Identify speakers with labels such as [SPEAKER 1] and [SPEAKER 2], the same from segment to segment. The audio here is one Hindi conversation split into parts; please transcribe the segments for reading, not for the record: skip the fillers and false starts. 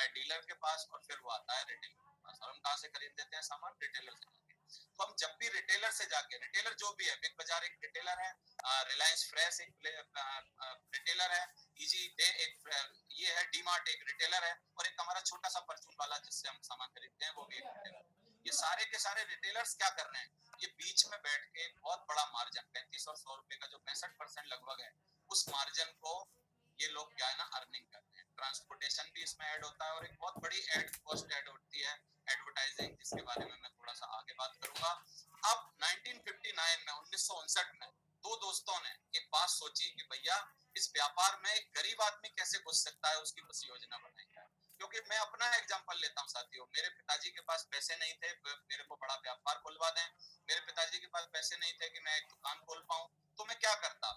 [SPEAKER 1] है डीलर के पास और फिर वो आता है रिटेलर के पास। और हम कहाँ से खरीद देते हैं सामान? रिटेलर से जाके। तो हम जब भी रिटेलर से जाके, रिटेलर जो भी है, बिग बाजार एक रिटेलर है, रिलायंस फ्रेश एक रिटेलर है, इजी डे एक, ये है डीमार्ट एक रिटेलर है, और एक हमारा छोटा सा परचून वाला जिससे हम सामान खरीदते हैं वो भी एक रिटेलर है। ये सारे के सारे रिटेलर्स क्या कर रहे हैं? ये बीच में बैठ के बहुत बड़ा मार्जिन 35 और 100 रुपए का जो 65% लगभग है, उस मार्जिन को ये लोग क्या है ना अर्निंग करते हैं। ट्रांसपोर्टेशन भी इसमें ऐड होता है और एक बहुत बड़ी ऐड कॉस्ट ऐड होती है, एडवर्टाइजिंग, जिसके बारे में मैं थोड़ा सा आगे बात करूंगा। अब 1959 में 1959 में दो दोस्तों ने एक बात सोची कि भैया इस व्यापार में एक गरीब आदमी कैसे घुस सकता है, उसकी कुछ योजना बनाई जाए। क्योंकि मैं अपना एग्जांपल लेता हूँ साथियों, मेरे पिताजी के पास पैसे नहीं थे मेरे को बड़ा व्यापार खुलवा दें, मेरे पिताजी के पास पैसे नहीं थे कि मैं एक दुकान खोल पाऊं, तो मैं क्या करता?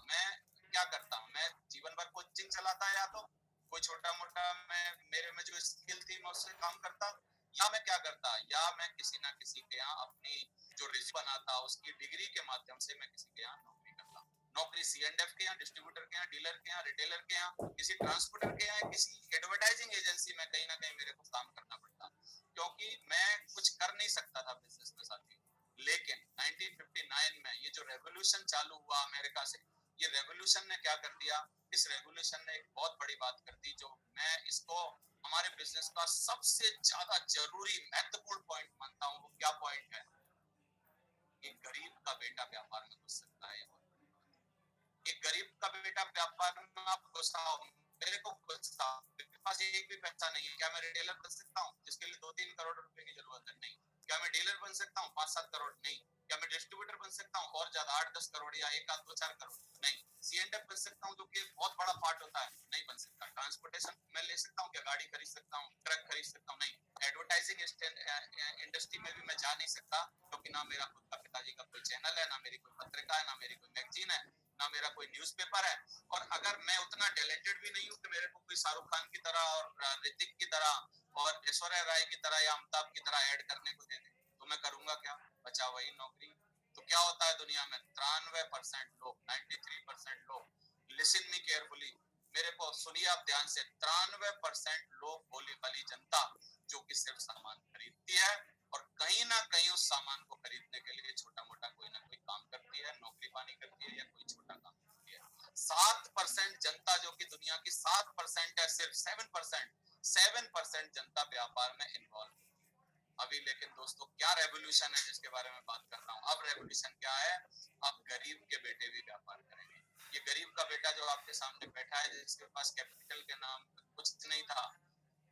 [SPEAKER 1] मैं जीवन भर कोचिंग चलाता, या तो कोई छोटा मोटा मैं मेरे में जो स्किल थी मैं उससे काम करता, या मैं क्या करता, या मैं किसी ना किसी के यहाँ अपनी जो रिज्यूम बनाता उसकी डिग्री के माध्यम से मैं किसी के यहाँ नौकरी करता। नौकरी C&F के यहाँ, डिस्ट्रीब्यूटर के यहाँ, डीलर के यहाँ, रिटेलर के यहाँ, किसी ट्रांसपोर्टर के यहाँ, किसी एडवर्टाइजिंग एजेंसी में कहीं ना कहीं मेरे को काम करना पड़ता, क्योंकि मैं कुछ कर नहीं सकता था बिजनेस में साथियों। लेकिन 1959 में ये जो रेवोल्यूशन चालू हुआ अमेरिका से, ये रेवोल्यूशन ने क्या कर दिया? इस रेवोल्यूशन ने एक बहुत बड़ी बात कर दी, जो मैं इसको हमारे बिजनेस का सबसे ज्यादा जरूरी महत्वपूर्ण पॉइंट मानता हूँ। वो क्या पॉइंट है? एक गरीब का बेटा व्यापार में घुस सकता है। एक गरीब का बेटा व्यापार में आप घुसाओ, मेरे को घुसाओ, मेरे पास एक भी पैसा नहीं है, क्या मैं रिटेलर बन सकता हूँ जिसके लिए 2-3 करोड़ रुपए की जरूरत है? नहीं। क्या मैं डीलर बन सकता हूँ 5-7 करोड़? नहीं। क्या मैं डिस्ट्रीब्यूटर बन सकता हूँ और ज्यादा 8-10 करोड़ या 1-2-4 करोड़? नहीं। C&F बन सकता हूँ जो कि बहुत बड़ा पार्ट होता है? नहीं बन सकता। ट्रांसपोर्टेशन मैं ले सकता हूँ क्या? गाड़ी खरीद सकता हूँ, ट्रक खरीद सकता हूँ? नहीं। एडवर्टाइजिंग इंडस्ट्री में भी मैं जा नहीं सकता, क्योंकि ना मेरा खुद का पिताजी का कोई चैनल है, ना मेरी कोई पत्रिका है, ना मेरी कोई मैगजीन है, ना मेरा कोई न्यूज़पेपर है। और अगर मैं उतना टैलेंटेड भी नहीं हूँ कि मेरे को कोई शाहरुख खान की तरह और ऋतिक की तरह और ऐश्वर्या राय की तरह या अमिताभ की तरह ऐड करने को दे दे, तो मैं करूंगा क्या? बचा वही नौकरी। तो क्या होता है दुनिया में? 93% लोग, 93% लोग, लिसन मी केयरफुली, मेरे को सुनिए आप ध्यान से, 93% लोग, भोली भाली जनता, जो कि सिर्फ सामान खरीदती है और कहीं ना कहीं उस सामान को खरीदने के लिए छोटा मोटा कोई ना कोई काम करती है, नौकरी पानी करती है या कोई छोटा काम करती है। 7% जनता, जो कि दुनिया की 7% है, सिर्फ 7% जनता व्यापार में इन्वॉल्व। अभी लेकिन दोस्तों क्या रेवोल्यूशन है जिसके बारे में बात कर रहा हूँ? अब रेवोल्यूशन क्या है? अब गरीब के बेटे भी व्यापार करेंगे। ये गरीब का बेटा जो आपके सामने बैठा है, जिसके पास कैपिटल के नाम पे कुछ नहीं था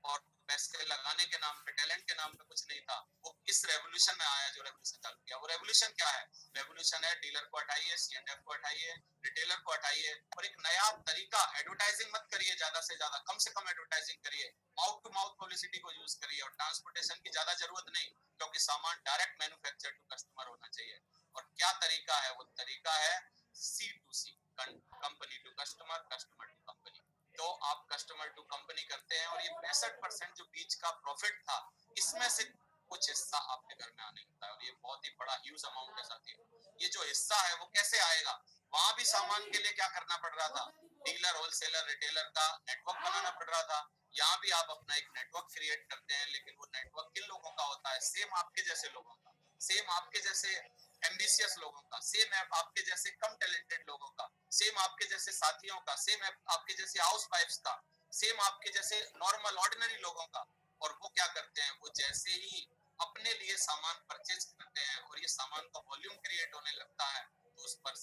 [SPEAKER 1] और पैसे लगाने के नाम पे, टैलेंट के नाम पे कुछ नहीं था, वो इस रेवोल्यूशन में आया जो रेवोल्यूशन चालू किया। वो रेवोल्यूशन क्या है? रेवोल्यूशन है डीलर को हटाइए, C&F को हटाइए, रिटेलर को हटाइए और एक नया तरीका, एडवर्टाइजिंग मत करिए ज्यादा से ज्यादा, कम से कम एडवर्टाइजिंग करिए, माउथ टू माउथ पब्लिसिटी को यूज करिए और ट्रांसपोर्टेशन की ज्यादा जरूरत नहीं, क्योंकि सामान डायरेक्ट मैन्युफैक्चर टू कस्टमर होना चाहिए। और क्या तरीका है? वो तरीका है C2C, company to customer, customer to company. तो आप कस्टमर टू कंपनी करते हैं और ये 65% जो बीच का प्रॉफिट था, इसमें से कुछ हिस्सा आपके घर में आने लगता है और ये बहुत ही बड़ा ह्यूज अमाउंट है साथियों। ये जो हिस्सा है वो कैसे आएगा? वहां भी सामान के लिए क्या करना पड़ रहा था? डीलर, होलसेलर, रिटेलर का नेटवर्क बनाना पड़ रहा था। यहाँ भी आप अपना एक नेटवर्क क्रिएट करते हैं, लेकिन वो नेटवर्क किन लोगों का होता है? सेम आपके जैसे लोगों का, सेम आपके जैसे एम्बिशियस लोगों का, सेम आपके जैसे कम टैलेंटेड लोगों का, सेम आपके जैसे साथियों का, सेम आपके जैसे हाउस वाइफ्स का, सेम आपके जैसे नॉर्मल ऑर्डिनरी लोगों का। और वो क्या करते हैं? वो जैसे ही अपने लिए सामान परचेज करते हैं और ये सामान का वॉल्यूम क्रिएट होने लगता है, तो उस पर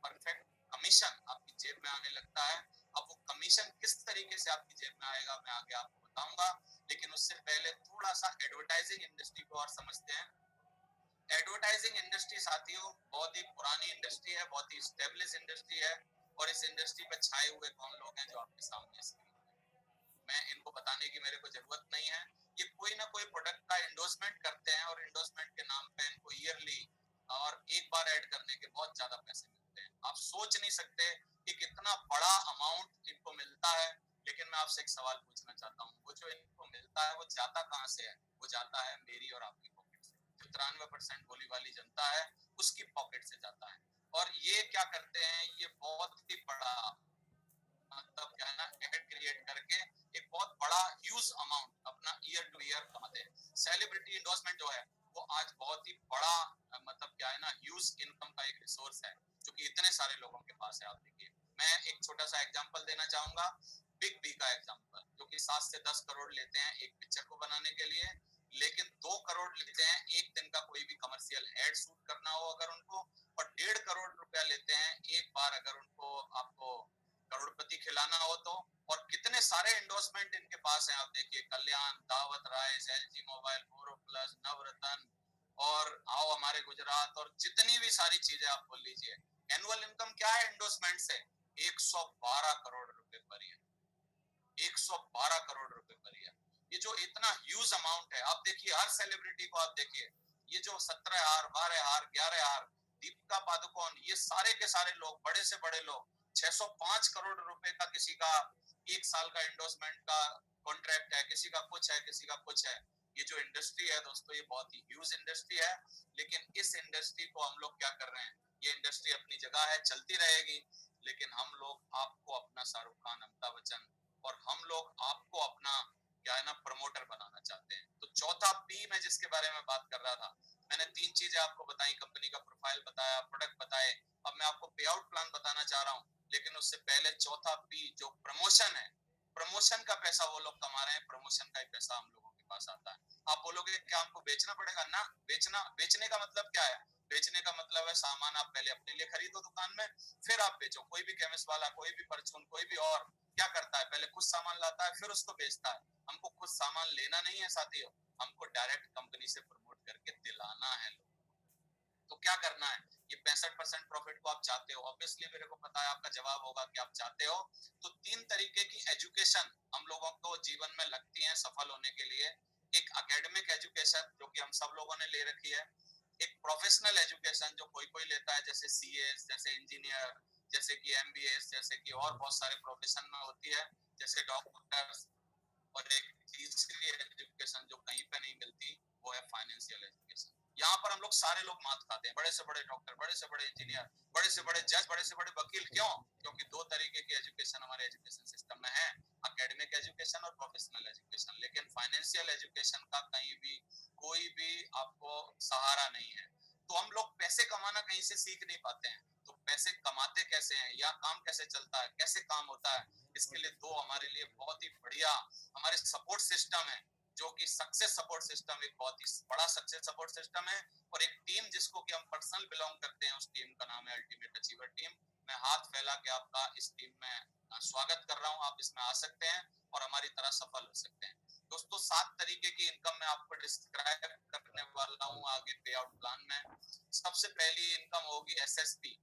[SPEAKER 1] परफेक्ट कमीशन आपकी जेब में आने लगता है। अब वो कमीशन किस तरीके से आपकी जेब में आएगा मैं आगे आपको बताऊंगा, लेकिन उससे पहले थोड़ा सा एडवर्टाइजिंग इंडस्ट्री को और समझते हैं। एडवर्टाइजिंग इंडस्ट्री साथियों बहुत ही पुरानी इंडस्ट्री है, बहुत ही स्टेब्लिश इंडस्ट्री है और इस इंडस्ट्री पे छाए हुए कौन लोग हैं जो आपके सामने स्क्रीन पे, मैं इनको बताने की मेरे को जरूरत नहीं है। ये कोई ना कोई प्रोडक्ट का एंडोर्समेंट करते हैं और एंडोर्समेंट के नाम पे इनको ईयरली और एक बार ऐड करने के बहुत ज्यादा पैसे मिलते हैं। आप सोच नहीं सकते कि कितना बड़ा अमाउंट इनको मिलता है। लेकिन मैं आपसे एक सवाल पूछना चाहता हूँ, वो जो इनको मिलता है वो जाता कहाँ से है? वो जाता है मेरी और आपकी पॉकेट से। जो 93% भोली वाली जनता है उसकी पॉकेट से जाता है। और ये क्या करते हैं? ये बहुत ही बड़ा मतलब क्या है ना, एड क्रिएट करके एक बहुत बड़ा ह्यूज अमाउंट अपना एंडोर्समेंट जो है वो आज बहुत ही बड़ा मतलब क्या है ना ह्यूज इनकम का एक रिसोर्स है जो कि इतने सारे लोगों के पास है। आप देखिए, मैं एक छोटा सा एग्जांपल देना चाहूंगा, बिग बी का एग्जांपल, जो कि 7 से 10 करोड़ लेते हैं एक पिक्चर को बनाने के लिए, लेकिन 2 करोड़ लेते हैं एक दिन का कोई भी कमर्शियल एड शूट करना हो अगर उनको, और 1.5 करोड़ रुपया लेते हैं एक बार अगर उनको आपको करोड़पति खिलाना हो तो। और कितने सारे एंडोर्समेंट इनके पास हैं, आप देखिए, कल्याण, दावत राइस, एलजी मोबाइल, बोरो प्लस, नवरत्न, और आओ हमारे गुजरात, और जितनी भी सारी चीजें आप बोल लीजिए। एनुअल इनकम क्या है एंडोर्समेंट से? 112 करोड़ रुपए पर ईयर, 112 करोड़ रुपए पर ईयर। ये जो इतना ह्यूज अमाउंट है, आप देखिए हर सेलिब्रिटी को, आप देखिए ये जो 17 हार, 12 हार, 11 हार, दीपिका पादुकोण, ये सारे के सारे लोग, बड़े से बड़े लोग, 605 करोड़ रुपए का किसी का एक साल का एंडोर्समेंट का कॉन्ट्रैक्ट है, किसी का कुछ है, किसी का कुछ है। ये जो इंडस्ट्री है दोस्तों, ये बहुत ही ह्यूज इंडस्ट्री है, लेकिन इस इंडस्ट्री को हम लोग क्या कर रहे हैं, ये इंडस्ट्री अपनी जगह है, चलती रहेगी, लेकिन हम लोग आपको अपना शाहरुख खान, अमिताभ बच्चन, और हम लोग आपको अपना क्या है ना प्रमोटर बनाना चाहते हैं। तो चौथा पी में जिसके बारे में बात कर रहा था, मैंने 3 चीजें आपको बताई, कंपनी का प्रोफाइल बताया, प्रोडक्ट बताए, अब मैं आपको पे आउट प्लान बताना चाह रहा हूँ, लेकिन उससे पहले चौथा पी जो प्रमोशन है, प्रमोशन का पैसा वो लोग कमा रहे हैं, प्रमोशन का ही पैसा हम लोगों के पास आता है। आप बोलोगे क्या हमको बेचना पड़ेगा ना? बेचना, बेचने का मतलब क्या है? बेचने का मतलब है सामान आप पहले अपने लिए खरीदो दुकान में, फिर आप बेचो। कोई भी केमिस्ट वाला, कोई भी परचून, कोई भी और क्या करता है, पहले खुद सामान लाता है फिर उसको बेचता है। हमको खुद सामान लेना नहीं है साथियों, हमको डायरेक्ट कंपनी से प्रमोट करके दिलाना है लोगों को। तो क्या करना है, ये 65% प्रॉफिट को आप चाहते हो, ऑब्वियसली मेरे को पता है आपका जवाब होगा कि आप चाहते हो। तो 3 तरीके की एजुकेशन हम लोगों को जीवन में लगती है सफल होने के लिए। एक एकेडमिक एजुकेशन जो कि हम सब लोगों ने ले रखी है, एक प्रोफेशनल एजुकेशन जो कोई कोई लेता है, जैसे सीएस, जैसे इंजीनियर, जैसे कि एमबीएस, जैसे कि और बहुत सारे प्रोफेशन में होती है, जैसे डॉक्टर्स। और एक तीसरी एजुकेशन जो कहीं पे नहीं मिलती, वो है फाइनेंशियल एजुकेशन। यहाँ पर हम लोग सारे लोग मात खाते हैं, बड़े से बड़े डॉक्टर, बड़े से बड़े इंजीनियर, बड़े से बड़े जज, बड़े से बड़े वकील। क्यों? क्योंकि 2 तरीके की एजुकेशन हमारे एजुकेशन सिस्टम में है, एकेडमिक एजुकेशन और प्रोफेशनल एजुकेशन। लेकिन फाइनेंशियल एजुकेशन का कहीं भी कोई भी आपको सहारा नहीं है। तो हम लोग पैसे कमाना कहीं से सीख नहीं पाते हैं। तो पैसे कमाते कैसे हैं, या काम कैसे चलता है, कैसे काम होता है, इसके लिए 2 हमारे लिए बहुत ही बढ़िया हमारे सपोर्ट सिस्टम है, जो कि सक्सेस सपोर्ट सिस्टम, एक बहुत ही बड़ा सक्सेस सपोर्ट सिस्टम है। और एक टीम जिसको कि हम पर्सनल बिलोंग करते हैं, उस टीम का नाम है अल्टीमेट अचीवर टीम। मैं हाथ फैला के आपका इस टीम में स्वागत कर रहा हूं, आप इसमें आ सकते हैं और हमारी तरह सफल हो सकते हैं। दोस्तों 7 तरीके की इनकम मैं आपको डिस्क्राइब करने वाला हूं आगे पे आउट प्लान में। सबसे पहली इनकम होगी एसएसपी,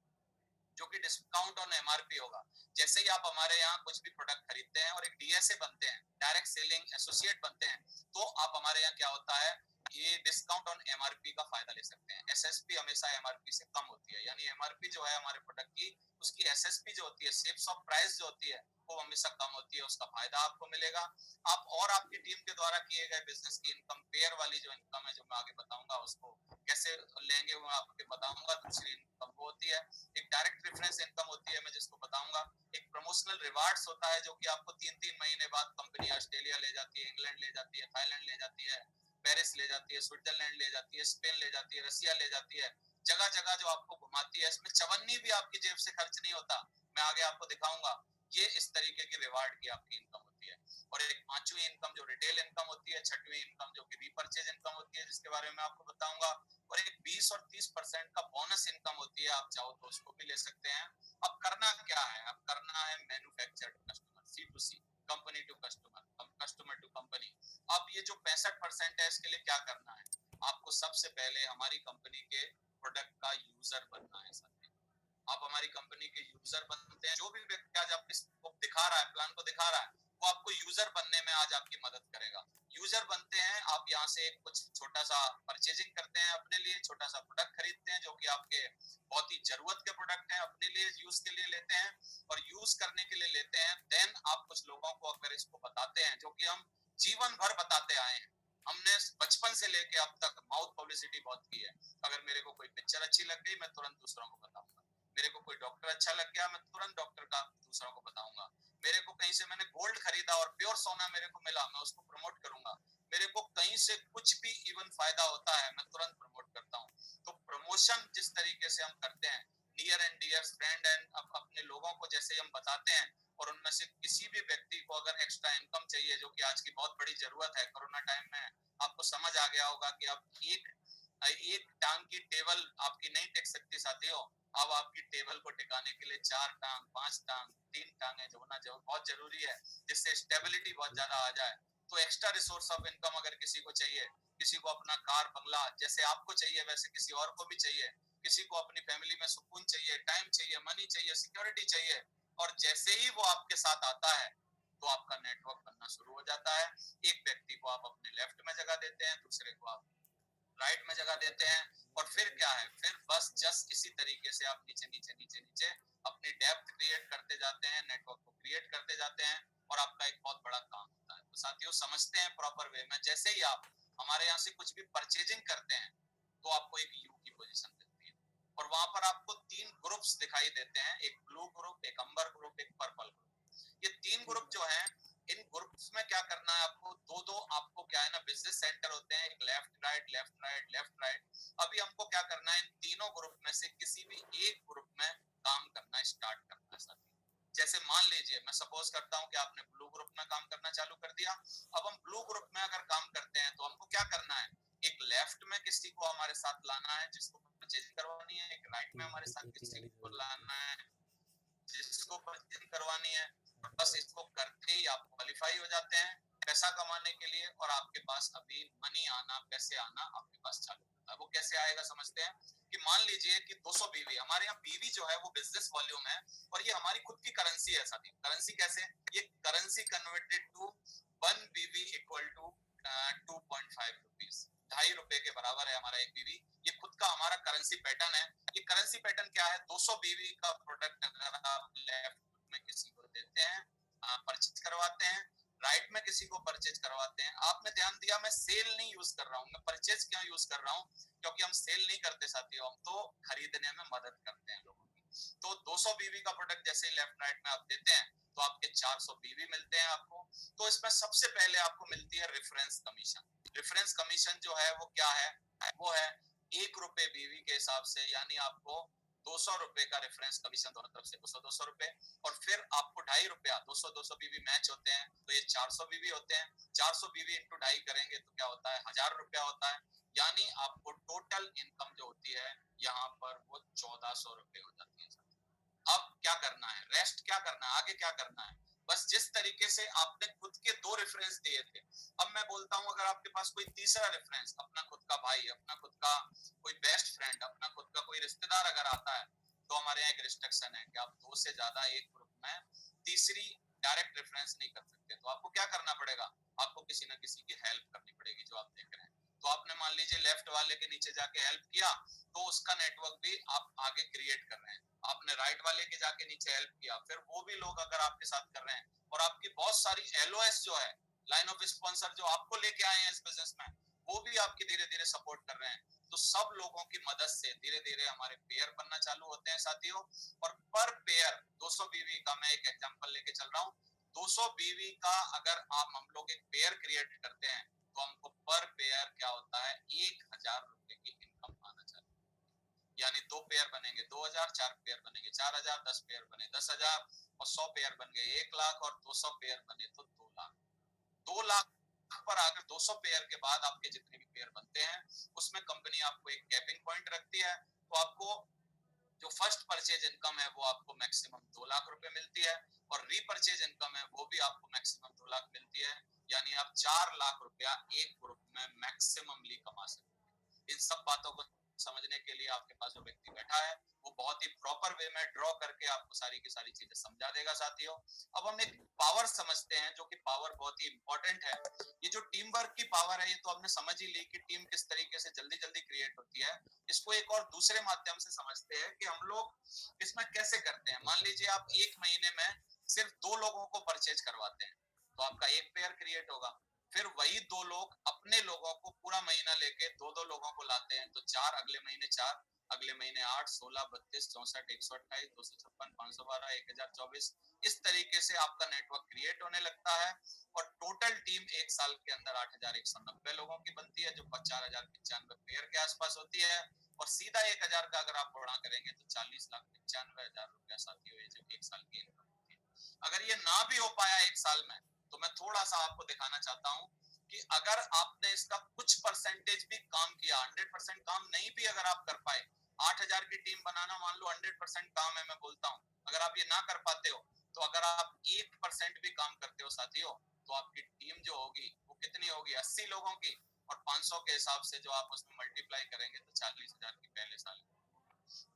[SPEAKER 1] जो कि डिस्काउंट ऑन एमआरपी होगा। जैसे ही आप हमारे यहाँ कुछ भी प्रोडक्ट खरीदते हैं और एक डीएसए बनते हैं, डायरेक्ट सेलिंग एसोसिएट बनते हैं, तो आप हमारे यहाँ क्या होता है, ये डिस्काउंट ऑन एमआरपी का फायदा ले सकते हैं। एसएसपी हमेशा एमआरपी से कम होती है, यानी एमआरपी जो है हमारे प्रोडक्ट की, उसकी एसएसपी जो होती है, सेल्स ऑफ प्राइस जो होती है, वो हमेशा कम होती है, उसका फायदा आपको मिलेगा। आप और आपकी टीम के द्वारा किए गए बिजनेस की इनकम, पेयर वाली जो इनकम है, जो मैं आगे बताऊंगा उसको कैसे लेंगे वो आपको बताऊंगा। दूसरी इनकम वो होती है, एक डायरेक्ट रेफरेंस इनकम होती है, मैं जिसको बताऊंगा। एक प्रमोशनल रिवार्ड्स होता है, जो कि आपको 3-3 महीने बाद कंपनी ऑस्ट्रेलिया ले जाती है, इंग्लैंड ले जाती है, थाईलैंड ले जाती है, पेरिस ले जाती है, स्विट्जरलैंड ले जाती है, स्पेन ले जाती है, रसिया ले जाती है, जगह जगह जो आपको घुमाती है। इसमें चवन्नी भी आपकी जेब से खर्च नहीं होता, मैं आगे आपको दिखाऊंगा। ये इस तरीके की रिवार्ड की आपकी इनकम होती है। और एक 5वीं इनकम जो रिटेल इनकम होती है, 6वीं इनकम जो कि रीपरचेज इनकम होती है, जिसके बारे में आपको बताऊंगा। और एक 20 और 30% का बोनस इनकम होती है, आप चाहो तो उसको भी ले सकते हैं। अब करना क्या है, अब करना है manufacture to customer, C to C, company to customer, customer to company. अब ये जो 65% है, इसके लिए क्या करना है, आपको सबसे पहले हमारी कंपनी के प्रोडक्ट का यूजर बनना है। आप हमारी कंपनी के यूजर बनते हैं, जो भी व्यक्ति आज आपको दिखा रहा है, प्लान को दिखा रहा है, वो आपको यूजर बनने में आज आपकी मदद करेगा। यूजर बनते हैं आप, यहाँ से कुछ छोटा सा परचेजिंग करते हैं, अपने लिए छोटा सा प्रोडक्ट खरीदते हैं, जो कि आपके बहुत ही जरूरत के प्रोडक्ट हैं, अपने लिए यूज के लिए लेते हैं और यूज करने के लिए लेते हैं। देन आप कुछ लोगों को अगर इसको बताते हैं, जो कि हम जीवन भर बताते आए हैं, हमने बचपन से लेके अब तक माउथ पब्लिसिटी बहुत की है। अगर मेरे को कोई पिक्चर अच्छी लग गई, मैं तुरंत दूसरों को बताऊंगा। मेरे को कोई डॉक्टर अच्छा लग गया, मैं तुरंत डॉक्टर का दूसरों को बताऊंगा। मेरे को कहीं से मैंने गोल्ड खरीदा और प्योर सोना मेरे को मिला, मैं उसको प्रमोट करूंगा। मेरे को कहीं से कुछ भी इवन फायदा होता है मैं तुरंत प्रमोट करता हूँ। तो प्रमोशन जिस तरीके से हम करते हैं, near and dear friend and अपने लोगों को जैसे हम बताते हैं, और उनमें से किसी भी व्यक्ति को अगर एक्स्ट्रा इनकम चाहिए, जो कि आज की बहुत बड़ी जरूरत है कोरोना टाइम में, आपको समझ आ गया होगा कि अब एक टांग की टेबल आपकी नहीं टेक सकती साथियों। अब आपकी टेबल को टिकाने के लिए 4 टांग, 5 टांग, 3 टांगे होना बहुत जरूरी है, जिससे स्टेबिलिटी बहुत ज्यादा आ जाए। तो एक्स्ट्रा रिसोर्स ऑफ इनकम अगर किसी को चाहिए, किसी को अपना कार बंगला जैसे आपको चाहिए वैसे किसी और को भी चाहिए, किसी को अपनी फैमिली में सुकून चाहिए, टाइम चाहिए, मनी चाहिए, सिक्योरिटी चाहिए, और जैसे ही वो आपके साथ आता है तो आपका नेटवर्क बनना शुरू हो जाता है। एक व्यक्ति को आप अपने लेफ्ट में जगह देते हैं, दूसरे को आप राइट में जगह देते हैं, और फिर क्या है, फिर बस जस्ट इसी तरीके से आप नीचे नीचे नीचे नीचे अपनी डेप्थ क्रिएट करते जाते हैं, नेटवर्क को क्रिएट करते जाते हैं, और आपका एक बहुत बड़ा काम होता है। तो साथियों समझते हैं प्रॉपर वे में, जैसे ही आप हमारे यहाँ से कुछ भी परचेजिंग करते हैं तो आपको एक यू की पोजीशन मिलती है, और वहां पर आपको 3 ग्रुप्स दिखाई देते हैं, एक ब्लू ग्रुप, एक अंबर ग्रुप, एक पर्पल ग्रुप। ये 3 ग्रुप जो हैं, इन ग्रुप्स में क्या करना है आपको, दो आपको क्या है ना, बिजनेस सेंटर होते हैं, एक left right left right left right. अभी हमको क्या करना है, इन तीनों ग्रुप में से किसी भी एक ग्रुप में काम करना स्टार्ट करना है साथी। जैसे मान लीजिए मैं सपोज करता हूं कि आपने ब्लू ग्रुप में काम करना चालू कर दिया। अब हम ब्लू ग्रुप में अगर काम करते हैं तो हमको क्या करना है, एक लेफ्ट में किसी को हमारे साथ लाना है जिसको परचेज करवानी है, एक राइट में हमारे साथ किसी को लाना है जिसको परचेज करवानी है, और बस इसको करके ही आप क्वालिफाई हो जाते हैं पैसा कमाने के लिए, और आपके पास अभी मनी आना, पैसे आना आपके पास चालू होता है। वो कैसे आएगा समझते हैं, कि मान लीजिए कि 200 बीवी, हमारे यहाँ बीवी जो है वो बिजनेस वॉल्यूम है, और ये हमारी खुद की करेंसी है साथी। करेंसी कैसे, ये करेंसी कन्वर्टेड टू 1 बीवी इक्वल टू 2.5 रुपीज, ₹2.5 के बराबर है हमारा एक बीवी। ये खुद का हमारा करेंसी पैटर्न है। ये करेंसी पैटर्न क्या है, 200 बीवी का प्रोडक्ट अगर आप लेफ्ट में किसी को देते हैं, परचेज करवाते हैं, राइट में किसी को परचेज करवाते हैं, आपने ध्यान दिया मैं सेल नहीं यूज कर रहा हूँ, मैं परचेज क्यों यूज कर रहा हूँ, क्योंकि हम सेल नहीं करते साथियों, हम तो खरीदने में मदद करते हैं लोगों की। तो 200 बीवी का प्रोडक्ट जैसे ही लेफ्ट राइट में आप देते हैं तो आपके 400 बीवी मिलते हैं आपको। तो इसमें सबसे पहले आपको मिलती है रेफरेंस कमीशन। रेफरेंस कमीशन जो है वो क्या है, वो है ₹1 बीवी के हिसाब से, यानी आपको ₹200 का रेफरेंस कमीशन, दोनों तरफ से 200 रुपए, और फिर आपको ₹2.5, 200 बीवी मैच होते हैं तो ये 400 बीवी होते हैं। 400 बीवी इंटू 2.5 करेंगे तो क्या होता है, ₹1000 होता है, यानी आपको टोटल इनकम जो होती है यहाँ पर वो ₹1400 हो जाती है। अब क्या करना है, रेस्ट क्या करना है, आगे क्या करना है, बस जिस तरीके से आपने खुद के 2 रेफरेंस दिए थे, अब मैं बोलता हूं अगर आपके पास कोई तीसरा रेफरेंस, अपना खुद का भाई, अपना खुद का कोई बेस्ट फ्रेंड, अपना खुद का कोई रिश्तेदार अगर आता है, तो हमारे यहाँ एक रिस्ट्रिक्शन है कि आप 2 से ज्यादा एक ग्रुप में तीसरी डायरेक्ट रेफरेंस नहीं कर सकते। तो आपको क्या करना पड़ेगा, आपको किसी ना किसी की हेल्प करनी पड़ेगी, जो आप देख रहे हैं। तो आपने मान लीजिए लेफ्ट वाले के नीचे जाके हेल्प किया, तो उसका नेटवर्क भी आप आगे क्रिएट कर रहे हैं। आपने राइट वाले के जाके नीचे हेल्प किया, फिर वो भी लोग अगर आपके साथ कर रहे हैं, और आपकी बहुत सारी एलओएस जो है, लाइन ऑफ स्पॉन्सर, जो आपको लेके आए हैं इस बिजनेस में, वो भी आपकी धीरे धीरे सपोर्ट कर रहे हैं। तो सब लोगों की मदद से धीरे धीरे हमारे पेयर बनना चालू होते हैं साथियों। और पर पेयर 200 बीवी का मैं एक एग्जांपल लेके चल रहा हूँ। 200 बीवी का अगर हम लोग एक पेयर क्रिएट करते हैं तो हमको पर पेयर क्या होता है, ₹1000 की इनकम आना चाहिए। यानी 2 पेयर बनेंगे 2000, 4 पेयर बनेंगे 4000, 10 पेयर बने 10,000, और 100 पेयर बन गए 1 लाख, और 200 पेयर बने तो 2 लाख। 2 लाख पर आकर 200 पेयर के बाद आपके जितने भी पेयर बनते हैं उसमें कंपनी आपको एक कैपिंग पॉइंट रखती है। तो आपको जो फर्स्ट परचेज इनकम है वो आपको मैक्सिमम 2 लाख रुपए मिलती है, और रीपरचेज इनकम है वो भी आपको मैक्सिमम 2 लाख मिलती है। यानी आप 4 लाख रुपया एक ग्रुप में मैक्सिममली कमा सकते हैं। इन सब बातों को समझने के लिए आपके पास जो व्यक्ति बैठा है वो बहुत ही प्रॉपर वे में ड्रॉ करके आपको सारी की सारी चीजें समझा देगा साथियों। अब हम एक पावर समझते हैं, जो कि पावर बहुत ही इंपॉर्टेंट है। ये जो टीम वर्क की पावर है ये तो हमने समझ ही ली कि टीम किस तरीके से जल्दी जल्दी क्रिएट होती है। इसको एक और दूसरे माध्यम से समझते हैं कि हम लोग इसमें कैसे करते हैं। मान लीजिए आप एक महीने में सिर्फ 2 लोगों को परचेज करवाते हैं तो आपका एक पेयर क्रिएट होगा। फिर वही 2 लोग अपने लोगों को पूरा महीना लेके 2-2 लोगों को लाते हैं तो 4, अगले महीने 4, अगले महीने 8, 16, 32, 64, 128, 256, 512, 1024, इस तरीके से आपका नेटवर्क क्रिएट होने लगता है और टोटल टीम एक साल के अंदर 8190 लोगों की बनती है, जो 4095 पेयर के आसपास होती है। और सीधा 1000 का अगर आप बढ़ा करेंगे तो 40,95,000 रुपया साथियों, ये जो एक साल की इनकम होती है। अगर ये ना भी हो पाया एक साल में, तो मैं थोड़ा सा आपको दिखाना चाहता हूँ कि अगर आपने इसका कुछ परसेंटेज भी काम किया, 100% काम नहीं भी अगर आप कर पाए, 8000 की टीम बनाना मान लो 100% काम है, मैं बोलता हूँ, अगर आप ये ना कर पाते हो, तो अगर आप 1% भी काम करते हो साथियों, तो आपकी टीम जो होगी वो कितनी होगी, 80 लोगों की, और 500 के हिसाब से जो आप उसमें मल्टीप्लाई करेंगे तो 40,000 की पहले साल।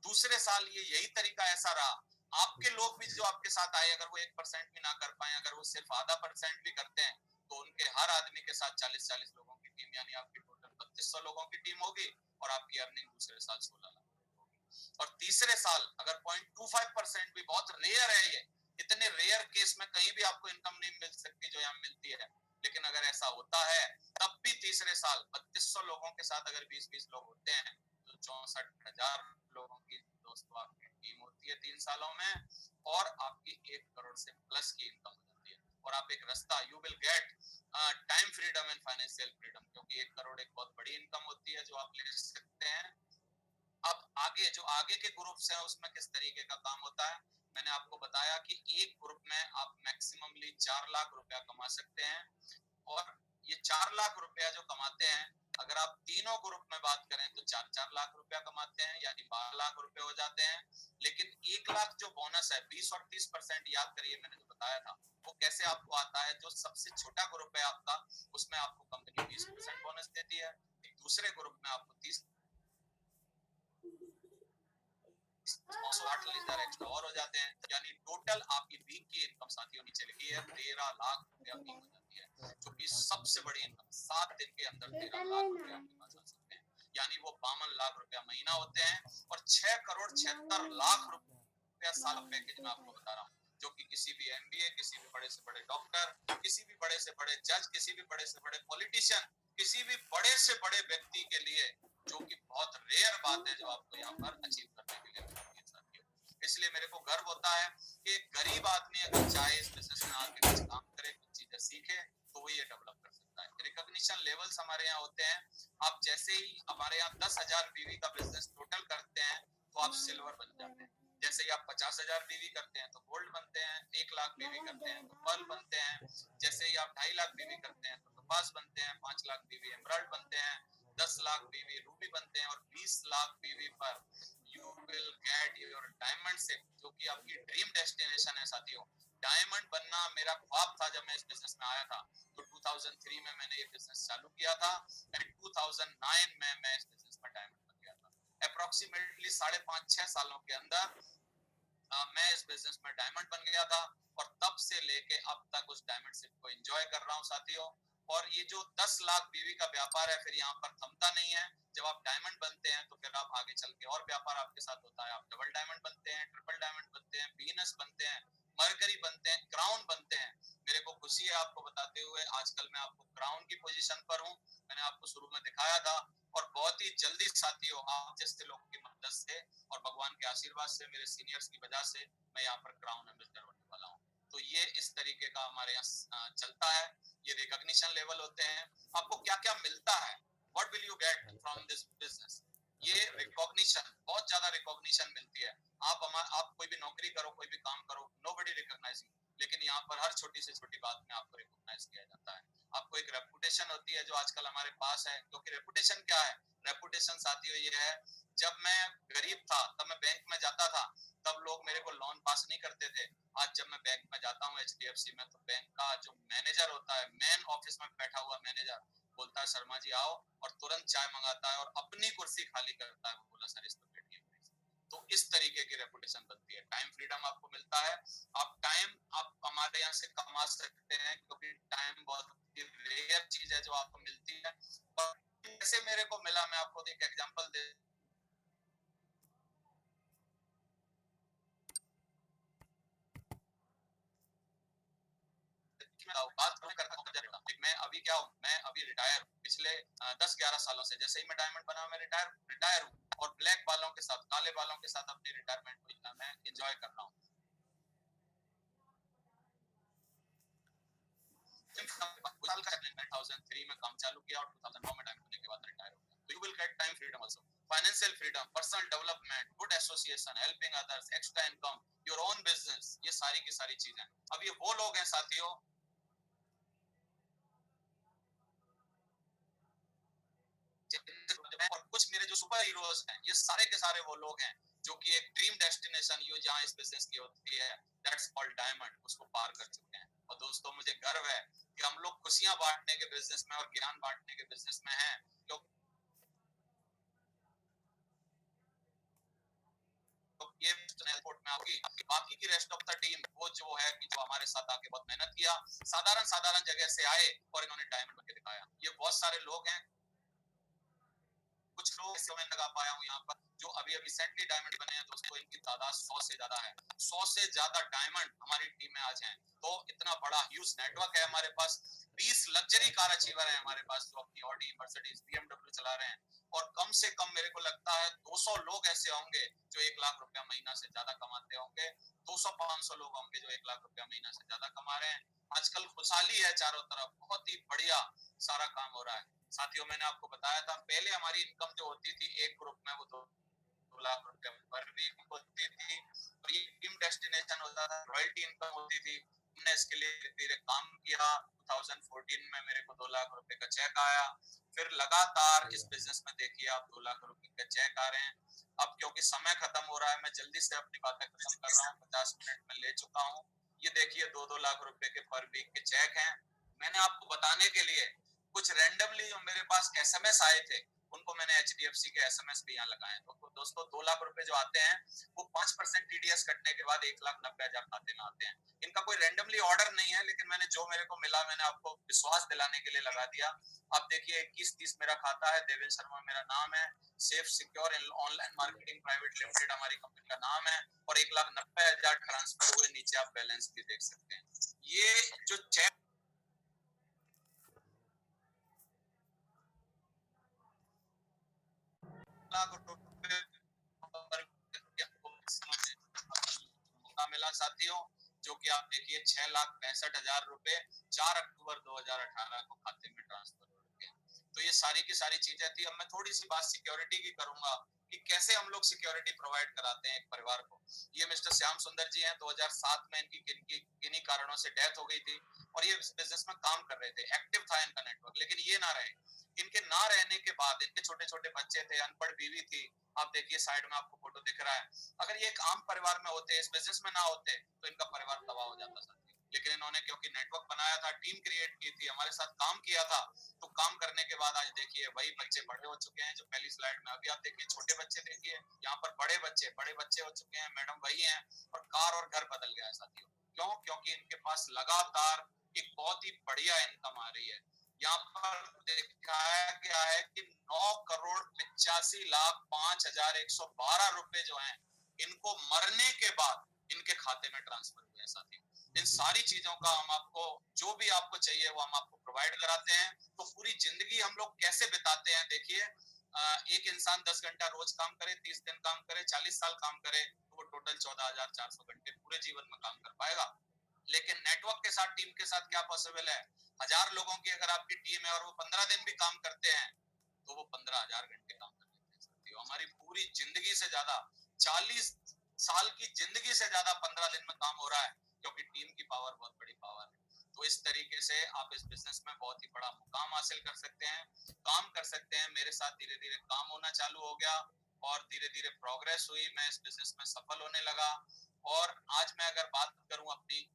[SPEAKER 1] दूसरे साल ये यही तरीका ऐसा रहा, आपके लोग भी जो आपके साथ आए, अगर वो 1% भी ना कर पाए, अगर वो सिर्फ आधा % भी करते हैं, तो उनके हर आदमी के साथ 40-40 लोगों की टीम, यानी आपकी टोटल 3200 लोगों की टीम होगी और आपकी अर्निंग दूसरे साल 16 लाख होगी। और तीसरे साल अगर 0.25% भी, बहुत रेयर है ये, इतने रेयर केस में कहीं भी आपको इनकम नहीं मिल सकती जो यहाँ मिलती है, लेकिन अगर ऐसा होता है तब भी तीसरे साल 3200 लोगों के साथ अगर 20-20 लोग होते हैं तो 64,000 लोगों की दोस्तों आपकी टीम होती है 3 सालों में, और आपकी 1 करोड़ से प्लस की इनकम हो जाती है। और आप एक रास्ता, you will get time freedom and financial freedom, क्योंकि 1 करोड़ एक बहुत बड़ी इनकम होती है जो आप ले सकते हैं। अब आगे जो आगे के ग्रुप्स हैं उसमें किस तरीके का काम होता है, मैंने आपको बताया कि एक ग्रुप में आप मैक्सिममली 4 लाख रुपया कमा सकते हैं, और ये 4 लाख रुपया जो कमाते हैं, अगर आप तीनों ग्रुप में बात करें तो 4-4 लाख रुपया कमाते हैं, यानी 12 लाख रुपए हो जाते हैं। लेकिन 1 लाख जो बोनस है, 20 और 30% याद करिए, मैंने जो बताया था वो कैसे आपको आता है, जो सबसे छोटा ग्रुप है आपका, उसमें आपको कंपनी 20% बोनस देती है, दूसरे ग्रुप में आपको 30, 8,000 एक्स्ट्रा और हो जाते हैं, यानी टोटल आपकी वीक की इनकम साथियों नीचे लिखी है 13 लाख रुपया की हो जाती है, जो कि सबसे बड़ी इनकम। 7 दिन के अंदर 13 लाख रुपया आपके पास आ सकते हैं, यानी वो 52 लाख रुपया महीना होते हैं, और 6 करोड़ 76 लाख रुपया साल पैकेज में आपको बता रहा हूँ, जो कि किसी भी एमबीए, किसी भी बड़े से बड़े डॉक्टर, किसी भी बड़े से बड़े जज, किसी भी बड़े से बड़े पॉलिटिशियन, किसी भी बड़े से बड़े व्यक्ति के लिए, जो कि बहुत रेयर बात है, जो आपको यहाँ पर अचीव करने के लिए मिलती है साथियों। इसलिए मेरे को गर्व होता है कि एक गरीब आदमी अगर चाहे इस बिजनेस में आके कुछ काम करे, कुछ चीजें सीखे, तो वो ये डेवलप कर सकता है। रिकॉग्निशन लेवल्स हमारे यहाँ होते हैं, आप जैसे ही हमारे यहाँ 10,000 बीवी का बिजनेस टोटल करते हैं तो आप सिल्वर बन जाते हैं, जैसे ही आप 50,000 बीवी करते हैं तो गोल्ड बनते हैं, 1 लाख बीवी करते हैं तो पर्ल बनते हैं, जैसे ही आप 2.5 लाख बीवी करते हैं तो टोपाज बनते हैं, 5 लाख बीवी एमराल्ड बनते हैं, 10 लाख बीवी रूबी बनते हैं, और 20 लाख बीवी पर you will get your diamond ship, जो कि आपकी ड्रीम डेस्टिनेशन है साथियों। डायमंड बनना मेरा ख्वाब था जब मैं इस बिजनेस में आया था, तो 2003 में मैंने ये बिजनेस चालू किया था, एंड 2009 में मैं इस बिजनेस में डायमंड बन गया था। अप्रोक्सीमेटली 5.5-6 सालों के अंदर मैं इस बिजनेस में डायमंड बन गया था, और तब से लेके अब तक उस डायमंड शिप को एंजॉय कर रहा हूं साथियों। और ये जो 10 लाख बीवी का व्यापार है, फिर यहाँ पर थमता नहीं है। जब आप डायमंड बनते हैं तो फिर आप आगे चल के और व्यापार आपके साथ होता है, आप डबल डायमंड बनते हैं, ट्रिपल डायमंड बनते हैं, वीनस बनते हैं, मरकरी बनते हैं, क्राउन बनते हैं। मेरे को खुशी है आपको बताते हुए, आजकल मैं आपको क्राउन की पोजीशन पर हूँ, मैंने आपको शुरू में दिखाया था, और बहुत ही जल्दी साथियों आप जैसे लोगों की मदद से और भगवान के आशीर्वाद से, मेरे सीनियर्स की वजह से मैं यहाँ पर क्राउन एम्बेसडर बनने वाला हूँ। तो ये इस तरीके का हमारे यहाँ चलता है, ये रिकॉग्निशन लेवल होते हैं। आपको क्या क्या मिलता है, what will you get from this business, ये रिकॉग्निशन, बहुत ज्यादा रिकॉग्निशन मिलती है। आप कोई भी नौकरी करो, कोई भी काम करो, नोबडी रिकॉग्नाइज यू, लेकिन यहाँ पर हर छोटी से छोटी बात में आपको रिकॉग्नाइज किया जाता है। आपको एक रेपुटेशन होती है जो आजकल हमारे पास है, क्योंकि रेपुटेशन क्या है, रेपुटेशन साथियों ये है, जब मैं गरीब था तब मैं बैंक में जाता था, तब लोग मेरे को लोन पास नहीं करते थे। आज जब मैं बैंक में जाता हूँ एचडीएफसी में, तो बैंक का जो मैनेजर होता है, मेन ऑफिस में बैठा हुआ मैनेजर बोलता है शर्मा जी आओ, और तुरंत चाय मंगाता है और अपनी कुर्सी खाली करता है, वो बोला सर इस पर बैठिए। तो इस तरीके की रेपुटेशन बनती है। टाइम फ्रीडम आपको मिलता है, आप हमारे यहाँ से कमा सकते हैं, क्योंकि टाइम बहुत रेयर चीज है जो आपको मिलती है। और कैसे मेरे को मिला, मैं आपको एक एग्जांपल दे, मैं अभी क्या हूँ, मैं अभी रिटायर हूँ पिछले 10-11 सालों से। जैसे ही मैं डायमंड बना मैं रिटायर हूँ, और ब्लैक बालों के साथ, काले बालों के साथ अपनी रिटायरमेंट को मैं एंजॉय कर रहा हूँ। साल का 2003 में काम चालू किया और 2009 में टाइम होने के बाद रिटायर हो गया। तो you will get time freedom also, financial freedom, personal development, good association, helping others, extra income, your own business, ये सारी की सारी चीजें। अब ये वो लोग हैं साथियों, और कुछ मेरे जो सुपर हीरोज हैं, ये सारे के सारे वो लोग हैं जो कि एक ड्रीम डेस्टिनेशन यो जहाँ इस बिजनेस की होती है, दैट्स कॉल्ड डायमंड, उसको पार कर चुके हैं। और दोस्तों मुझे गर्व है कि हम लोग खुशियां बांटने के बिजनेस में और ज्ञान बांटने के बिजनेस में हैं। तो ये एयरपोर्ट में आपकी बाकी की रेस्ट ऑफ द टीम वो जो है कि जो हमारे साथ आके बहुत मेहनत किया, साधारण साधारण जगह से आए और इन्होंने डायमंड बनके दिखाया। ये बहुत सारे लोग हैं, कुछ लोग ऐसे मैं लगा पाया हूँ यहाँ पर जो अभी अभी रिसेंटली डायमंड बने हैं दोस्तों, इनकी तादाद 100 से ज्यादा है। 100 से ज्यादा डायमंड हमारी टीम में आज हैं। तो इतना बड़ा ह्यूज नेटवर्क है हमारे पास। 20 लग्जरी कार अचीवर है हमारे पास जो अपनी ऑडी, मर्सिडीज, बीएमडब्ल्यू चला रहे हैं। और कम से कम मेरे को लगता है 200 लोग ऐसे होंगे जो 1 लाख रुपया महीना से ज्यादा कमाते होंगे। 200-500 लोग होंगे जो 1 लाख रुपया महीना से ज्यादा कमा रहे हैं। आजकल खुशहाली है चारों तरफ, बहुत ही बढ़िया सारा काम हो रहा है। साथियों मैंने आपको बताया था पहले हमारी इनकम जो होती थी एक ग्रुप में वो 2 लाख रुपए पर वीक होती थी, और ये ड्रीम डेस्टिनेशन होता था, रॉयल्टी इनकम होती थी। हमने इसके लिए धीरे धीरे काम किया। 2014 में मेरे को 2 लाख रुपए का चेक आया। फिर लगातार इस बिजनेस में देखिए आप 2 लाख रुपए के चेक आ रहे हैं। अब क्योंकि समय खत्म हो रहा है, मैं जल्दी से अपनी बातें खत्म कर रहा हूँ, 50 मिनट में ले चुका हूँ। ये देखिए 2-2 लाख रुपए के पर वीक के चेक हैं। मैंने आपको बताने के लिए कुछ रैंडमली जो मेरे पास एसएमएस आए थे उनको मैंने एचडीएफसी के एसएमएस भी यहाँ लगाए। तो दोस्तों 2 लाख रुपए जो आते हैं वो 5% टीडीएस कटने के बाद 1,90,000 खाते में आते हैं। इनका कोई रैंडमली ऑर्डर नहीं है, लेकिन मैंने जो मेरे को मिला मैंने आपको विश्वास दिलाने के लिए लगा दिया। अब देखिए 2130 मेरा खाता है, देवेंद्र शर्मा मेरा नाम है, safe secure online marketing private limited हमारी कंपनी का नाम है, और 1,90,000 ट्रांसफर हुए। नीचे आप बैलेंस भी देख सकते हैं। ये जो चेक मौका मिला साथियों, जो कि आप देखिए 6,65,000 रुपए 4 अक्टूबर 2018 को खाते में ट्रांसफर हो गए। तो ये सारी की सारी चीजें थी। अब मैं थोड़ी सी बात सिक्योरिटी की करूंगा कि कैसे हम लोग सिक्योरिटी प्रोवाइड कराते हैं एक परिवार को। ये मिस्टर श्याम सुंदर जी हैं, 2007 में इनकी किन्हीं कारणों से डेथ हो गई थी और ये इस बिजनेस में काम कर रहे थे, एक्टिव था इनका नेटवर्क। लेकिन ये ना रहे, इनके ना रहने के बाद इनके छोटे छोटे बच्चे थे, अनपढ़ बीवी थी। आप देखिए साइड में आपको फोटो दिख रहा है। अगर ये एक आम परिवार में होते, इस बिजनेस में ना होते, तो इनका परिवार तबाह हो जाता था। लेकिन इन्होंने क्योंकि नेटवर्क बनाया था, टीम क्रिएट की थी, हमारे साथ काम किया था, तो काम करने के बाद आज देखिए वही बच्चे बड़े हो चुके हैं जो पहली स्लाइड में। अभी आप देखिए छोटे बच्चे देखिए, यहाँ पर बड़े बच्चे हो चुके हैं, मैडम वही हैं, और कार और घर बदल गया है साथियों। क्यों? क्योंकि इनके पास लगातार एक बहुत ही बढ़िया इनकम आ रही है। यहाँ पर दिखाया गया है कि 9,85,05,112 रुपए जो हैं इनको मरने के बाद इनके खाते में ट्रांसफर हुए हैं साथियों। इन सारी चीजों का हम आपको जो भी आपको चाहिए वो हम आपको प्रोवाइड कराते हैं। तो पूरी जिंदगी हम लोग कैसे बिताते हैं देखिए, एक इंसान 10 घंटा रोज काम करे, 30 दिन काम करे, 40 साल काम करे, तो वो टोटल 14,400 घंटे पूरे जीवन में काम कर पाएगा। लेकिन नेटवर्क के साथ, टीम के साथ क्या पॉसिबल है? 1000 लोगों की अगर आपकी टीम है और वो 15 दिन भी काम करते हैं तो वो 15,000 घंटे काम कर लेते हैं। हमारी पूरी जिंदगी से ज्यादा, 40 साल की जिंदगी से ज्यादा 15 दिन में काम हो रहा है, क्योंकि टीम की पावर बहुत बड़ी पावर है। तो इस तरीके से आप इस बिजनेस में बहुत ही बड़ा मुकाम हासिल कर सकते हैं, काम कर सकते हैं। मेरे साथ धीरे धीरे काम होना चालू हो गया और धीरे धीरे प्रोग्रेस हुई, मैं इस बिजनेस में सफल होने लगा। और आज मैं अगर बात करूं अपनी,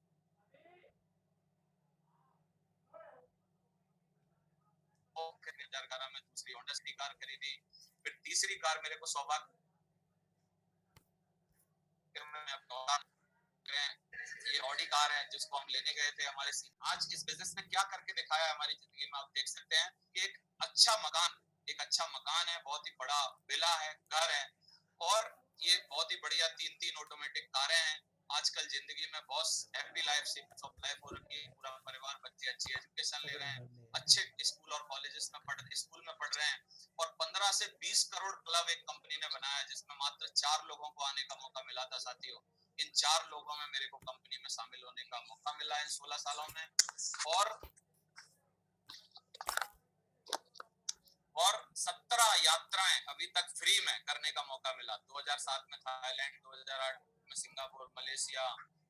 [SPEAKER 1] 2011 में दूसरी होंडा सिटी कार खरीदी, फिर तीसरी कार मेरे को सौभाग्य, ये ऑडी कार है जिसको हम लेने गए थे हमारे आज इस बिजनेस ने क्या करके दिखाया है हमारी जिंदगी में, आप देख सकते हैं कि एक अच्छा मकान है, बहुत ही बड़ा विला है, घर है, और ये बहुत ही बढ़िया 3-3 ऑटोमेटिक कारें हैं। आजकल जिंदगी में बहुत happy life, six of life हो रखी है। पूरा परिवार, बच्चे अच्छी एजुकेशन ले रहे हैं, अच्छे स्कूल और कॉलेजेस में स्कूल में पढ़ रहे हैं, और 15 15 से 20 करोड़ क्लब एक कंपनी ने बनाया, जिसमें मात्र 4 लोगों को आने का मौका मिला था साथियों। इन 4 लोगों में मेरे को कंपनी में शामिल होने का मौका मिला इन 16 सालों में। और 17 यात्राएं अभी तक फ्री में करने का मौका मिला। 2007 में थाईलैंड, 2008 में सिंगापुर, मलेशिया,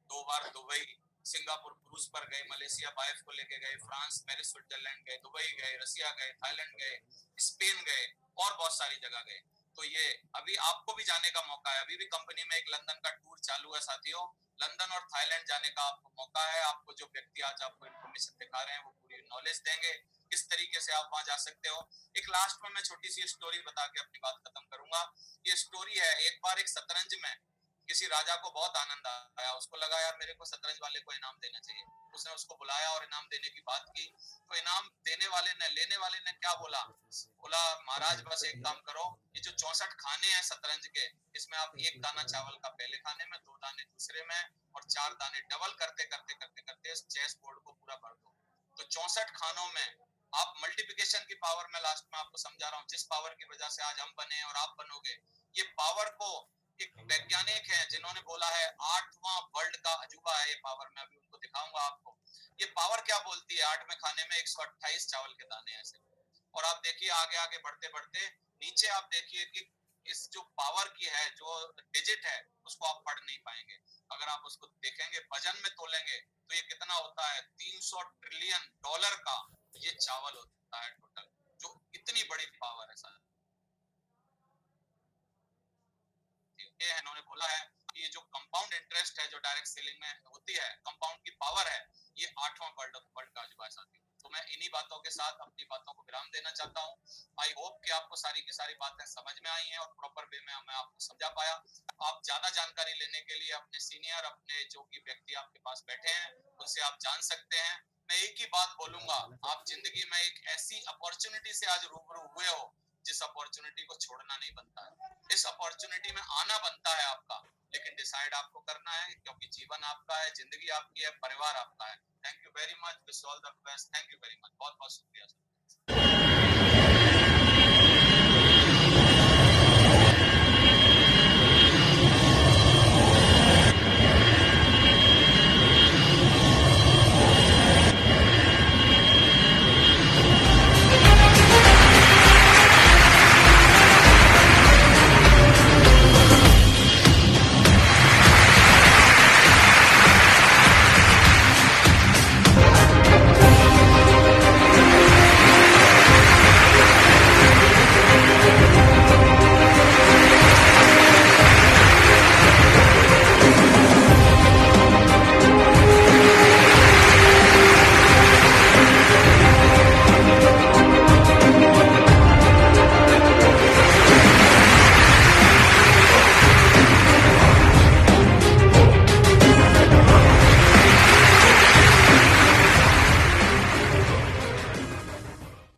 [SPEAKER 1] 2 बार दुबई, सिंगापुर क्रूज पर गए, मलेशिया वाइफ को लेके गए, फ्रांस, पेरिस, स्विट्जरलैंड गए, दुबई गए, रसिया गए, थाईलैंड गए, स्पेन गए और बहुत सारी जगह गए। तो ये अभी आपको भी जाने का मौका है। अभी भी कंपनी में एक लंदन का टूर चालू है साथियों। लंदन और थाईलैंड जाने का आपको मौका है। आपको जो व्यक्ति आज आपको इन्फॉर्मेशन दिखा रहे हैं वो पूरी नॉलेज देंगे किस तरीके से आप वहां जा सकते हो। एक लास्ट में मैं छोटी सी स्टोरी बता के अपनी बात खत्म करूंगा। ये स्टोरी है, एक बार एक शतरंज में किसी राजा को बहुत आनंद आया। उसको लगा यार मेरे को शतरंज वाले को इनाम देना चाहिए। उसने उसको बुलाया और इनाम देने की बात की। तो इनाम देने वाले ने, लेने वाले ने क्या बोला? बोला महाराज बस एक काम करो, ये जो 64 खाने हैं शतरंज के, इसमें आप 1 दाना चावल का पहले खाने में, 2 दाने दूसरे में और 4 दाने डबल करते करते करते करते इस चेस बोर्ड को पूरा भर दो। तो 64 खानों में आप मल्टीप्लिकेशन की पावर में लास्ट में आपको समझा रहा हूँ, जिस पावर की वजह से आज हम बने और आप बनोगे, ये पावर को एक वैज्ञानिक है जिन्होंने बोला है 8वां वर्ल्ड का अजूबा है ये पावर। मैं अभी उनको दिखाऊंगा आपको। ये पावर क्या बोलती है? 8वें खाने में 128 चावल के दाने ऐसे। और आप देखिए आगे आगे बढ़ते बढ़ते नीचे आप देखिए कि इस जो पावर की है, जो डिजिट है, उसको आप पढ़ नहीं पाएंगे। अगर आप उसको देखेंगे, वजन में तोलेंगे तो ये कितना होता है? 300 ट्रिलियन डॉलर का ये चावल होता है टोटल। जो इतनी बड़ी पावर है सर, ये इन्होंने बोला है कि ये जो कंपाउंड इंटरेस्ट है जो डायरेक्ट सेलिंग में होती है, कंपाउंड की पावर है, ये 8वां वर्ल्ड का अजूबा है साथियों। तो मैं इन्हीं बातों के साथ अपनी बातों को विराम देना चाहता हूँ। आई होप कि आपको सारी की सारी बातें समझ में आई हैं और प्रॉपर वे में मैं आपको समझा पाया। आप ज्यादा जानकारी लेने के लिए अपने सीनियर, अपने जो कि व्यक्ति आपके पास बैठे हैं, उनसे आप जान सकते हैं। मैं एक ही बात बोलूंगा, आप जिंदगी में एक ऐसी अपॉर्चुनिटी से आज रूबरू हुए हो जिस अपॉर्चुनिटी को छोड़ना नहीं बनता है। इस अपॉर्चुनिटी में आना बनता है आपका, लेकिन डिसाइड आपको करना है, क्योंकि जीवन आपका है, जिंदगी आपकी है, परिवार आपका है। Thank you very much, wish all the best. Thank you very much, बहुत बहुत शुक्रिया।